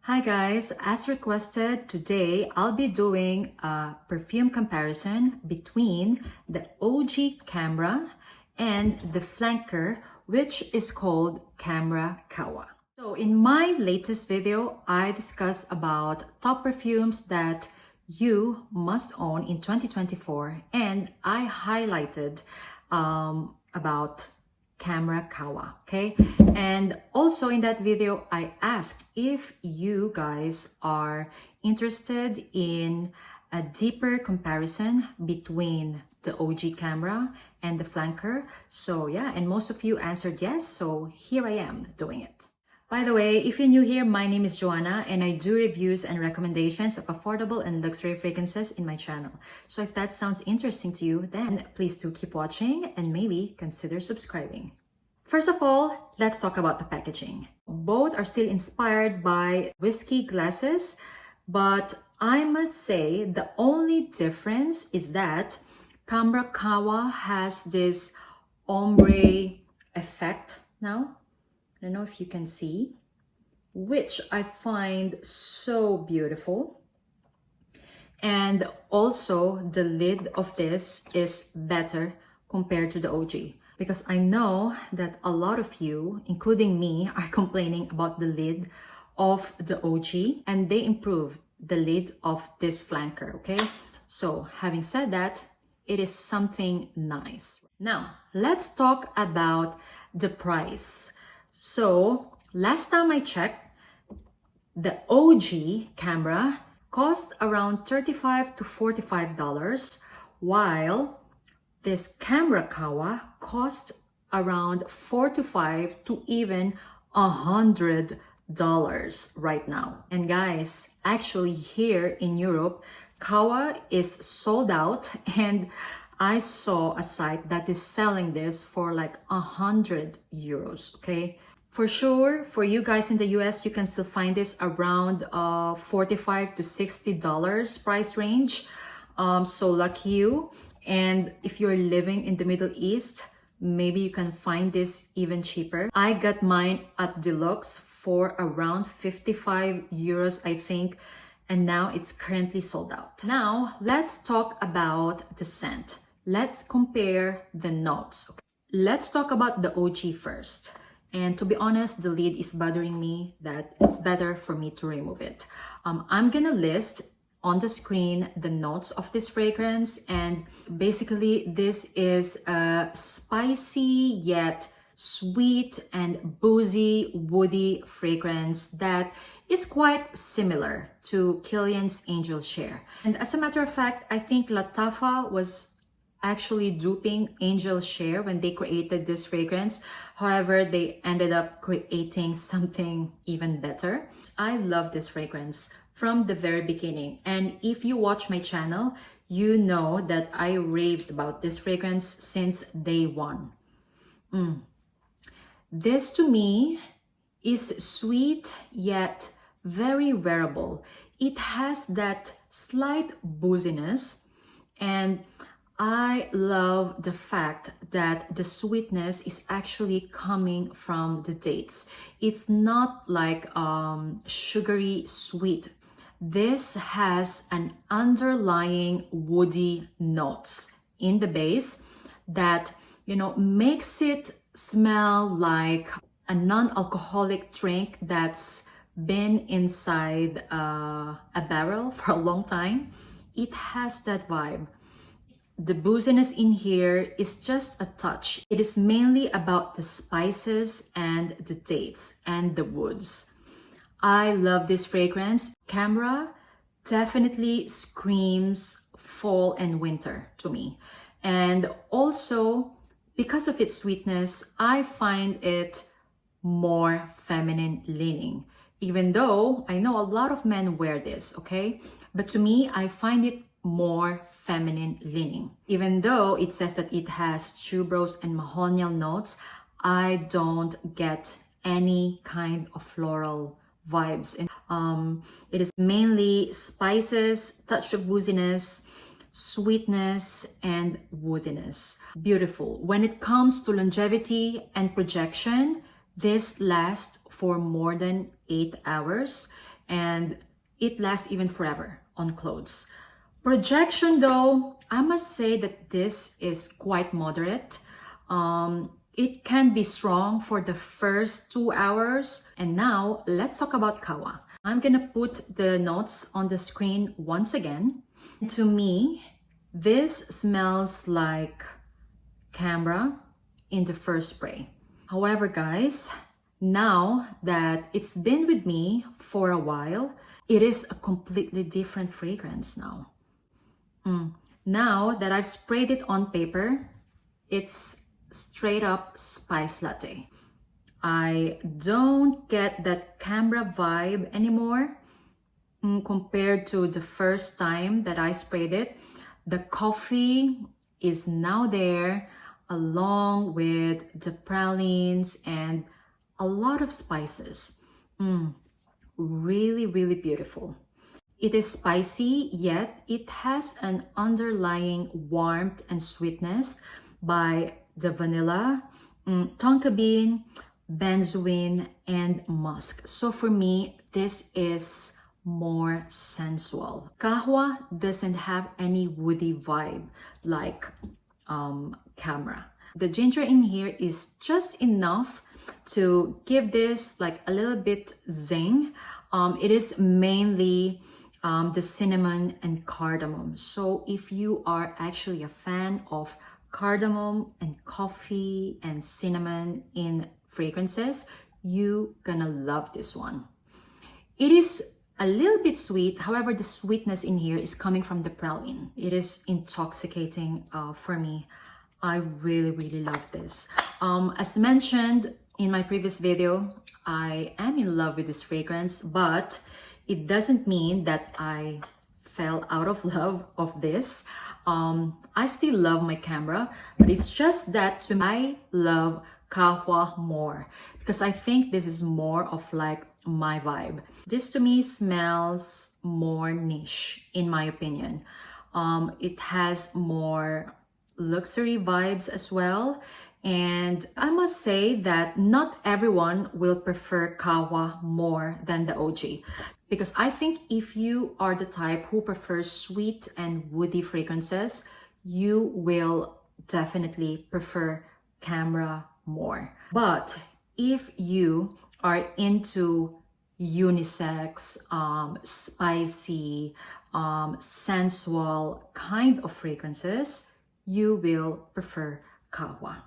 Hi guys, as requested, today I'll be doing a perfume comparison between the OG Khamrah and the flanker, which is called Khamrah Qahwa. So in my latest video, I discussed about top perfumes that you must own in 2024, and I highlighted about Khamrah Qahwa, okay? And also in that video, I asked if you guys are interested in a deeper comparison between the OG Khamrah and the flanker. So yeah, and most of you answered yes, so here I am doing it. By the way, if you're new here, my name is Joanna and I do reviews and recommendations of affordable and luxury fragrances in my channel. So if that sounds interesting to you, then please do keep watching and maybe consider subscribing. First of all, let's talk about the packaging. Both are still inspired by whiskey glasses, but I must say the only difference is that Khamrah Qahwa has this ombre effect now. I don't know if you can see, which I find so beautiful. And also the lid of this is better compared to the OG, because I know that a lot of you, including me, are complaining about the lid of the OG, and they improved the lid of this flanker, okay? So having said that, it is something nice. Now, let's talk about the price. So last time I checked, the OG Khamrah cost around $35 to $45, while this Khamrah Qahwa cost around $45 to even $100 right now. And guys, actually here in Europe, Qahwa is sold out, and I saw a site that is selling this for like 100 euros, okay? For sure, for you guys in the US, you can still find this around $45 to $60 price range. So lucky you. And if you're living in the Middle East, maybe you can find this even cheaper. I got mine at Deluxe for around 55 euros, I think. And now it's currently sold out. Now, let's talk about the scent. Let's compare the notes. Okay. Let's talk about the OG first. And to be honest, the lid is bothering me, that it's better for me to remove it. I'm gonna list on the screen the notes of this fragrance, and basically this is a spicy yet sweet and boozy woody fragrance that is quite similar to Kilian's Angel Share. And as a matter of fact, I think Lattafa was actually duping Angel Share when they created this fragrance. However, they ended up creating something even better. I love this fragrance from the very beginning. And if you watch my channel, you know that I raved about this fragrance since day one. This to me is sweet yet very wearable. It has that slight booziness, and I love the fact that the sweetness is actually coming from the dates. It's not like sugary sweet. This has an underlying woody notes in the base that, you know, makes it smell like a non-alcoholic drink that's been inside a barrel for a long time. It has that vibe. The booziness in here is just a touch. It is mainly about the spices and the dates and the woods. I love this fragrance. Khamrah definitely screams fall and winter to me. And also, because of its sweetness, I find it more feminine leaning. Even though I know a lot of men wear this, okay? But to me, I find it more feminine leaning. Even though it says that it has tuberose and mahogany notes, I don't get any kind of floral vibes. It is mainly spices, touch of booziness, sweetness, and woodiness. Beautiful. When it comes to longevity and projection, this lasts for more than 8 hours. and it lasts even forever on clothes. Projection though, I must say that this is quite moderate. It can be strong for the first 2 hours. And now let's talk about Qahwa. I'm gonna put the notes on the screen once again. To me, this smells like Khamrah in the first spray. However, guys, now that it's been with me for a while, it is a completely different fragrance now. Now that I've sprayed it on paper, it's straight up spice latte. I don't get that Khamrah vibe anymore compared to the first time that I sprayed it. The coffee is now there along with the pralines and a lot of spices. Really, really beautiful. It is spicy, yet it has an underlying warmth and sweetness by the vanilla, tonka bean, benzoin, and musk. So for me, this is more sensual. Qahwa doesn't have any woody vibe like Khamrah. The ginger in here is just enough to give this like a little bit zing. It is mainly the cinnamon and cardamom. So if you are actually a fan of cardamom and coffee and cinnamon in fragrances, you're gonna love this one. It is a little bit sweet. However, the sweetness in here is coming from the praline. It is intoxicating for me. I really, really love this. As mentioned in my previous video, I am in love with this fragrance, but it doesn't mean that I fell out of love of this. I still love my Khamrah, but it's just that to me, I love Qahwa more because I think this is more of like my vibe. This to me smells more niche in my opinion. It has more luxury vibes as well. And I must say that not everyone will prefer Qahwa more than the OG. Because I think if you are the type who prefers sweet and woody fragrances, you will definitely prefer Khamrah more. But if you are into unisex, spicy, sensual kind of fragrances, you will prefer Qahwa.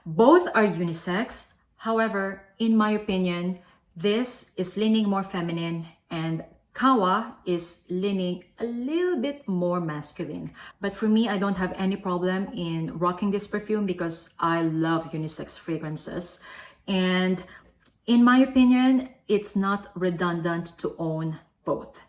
Both are unisex. However, in my opinion, this is leaning more feminine and Qahwa is leaning a little bit more masculine. But for me, I don't have any problem in rocking this perfume because I love unisex fragrances. And in my opinion, it's not redundant to own both.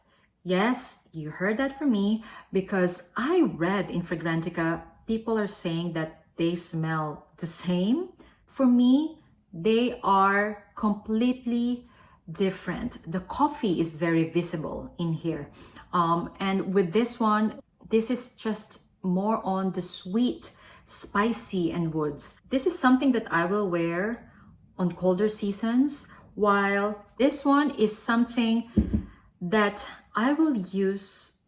Yes, you heard that from me because I read in Fragrantica, people are saying that they smell the same. For me, they are completely different. The coffee is very visible in here. And with this one, this is just more on the sweet, spicy and woods. This is something that I will wear on colder seasons, while this one is something that I will use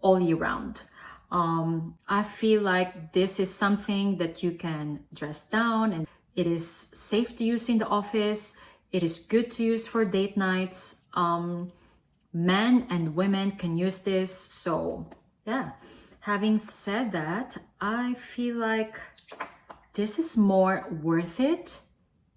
all year round. I feel like this is something that you can dress down and it is safe to use in the office. It is good to use for date nights. Men and women can use this. So yeah, having said that, I feel like this is more worth it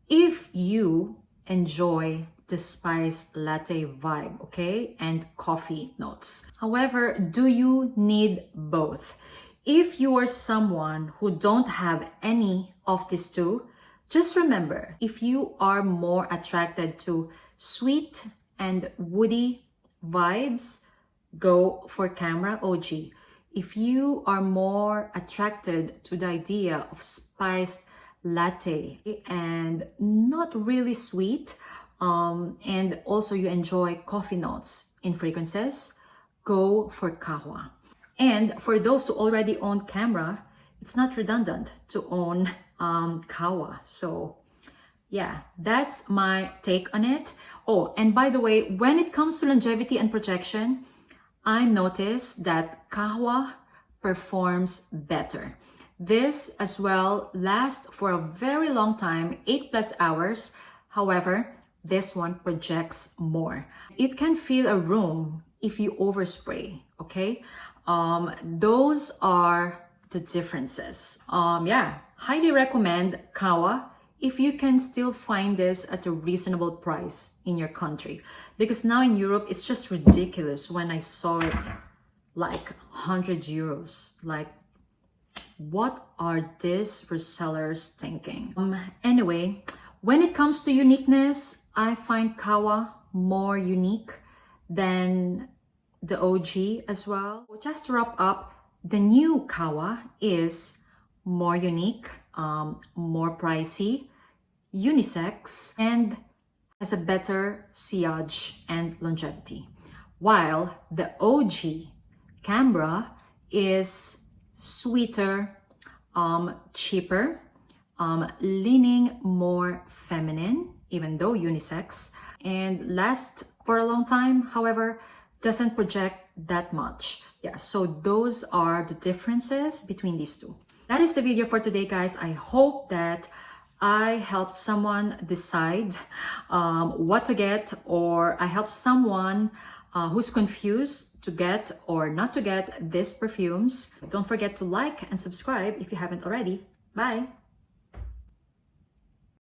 if you enjoy the spice latte vibe, okay, and coffee notes. However, do you need both? If you are someone who don't have any of these two, just remember, if you are more attracted to sweet and woody vibes, go for Khamrah OG. If you are more attracted to the idea of spiced latte and not really sweet, and also you enjoy coffee notes in fragrances, go for Qahwa. And for those who already own Khamrah, it's not redundant to own Qahwa. So yeah, that's my take on it. Oh, and by the way, when it comes to longevity and protection, I noticed that Qahwa performs better. This as well lasts for a very long time, 8+ hours. However, this one projects more. It can fill a room if you overspray, okay? Those are the differences. Yeah, highly recommend Qahwa if you can still find this at a reasonable price in your country. Because now in Europe, it's just ridiculous when I saw it like 100 euros. Like, what are these resellers thinking? Anyway, when it comes to uniqueness, I find Qahwa more unique than the OG as well. Just to wrap up, the new Qahwa is more unique, more pricey, unisex, and has a better sillage and longevity. While the OG Khamrah is sweeter, cheaper, leaning more feminine, even though unisex, and lasts for a long time, however, doesn't project that much. Yeah, so those are the differences between these two. That is the video for today, guys. I hope that I helped someone decide what to get, or I helped someone who's confused to get or not to get these perfumes. Don't forget to like and subscribe if you haven't already. Bye!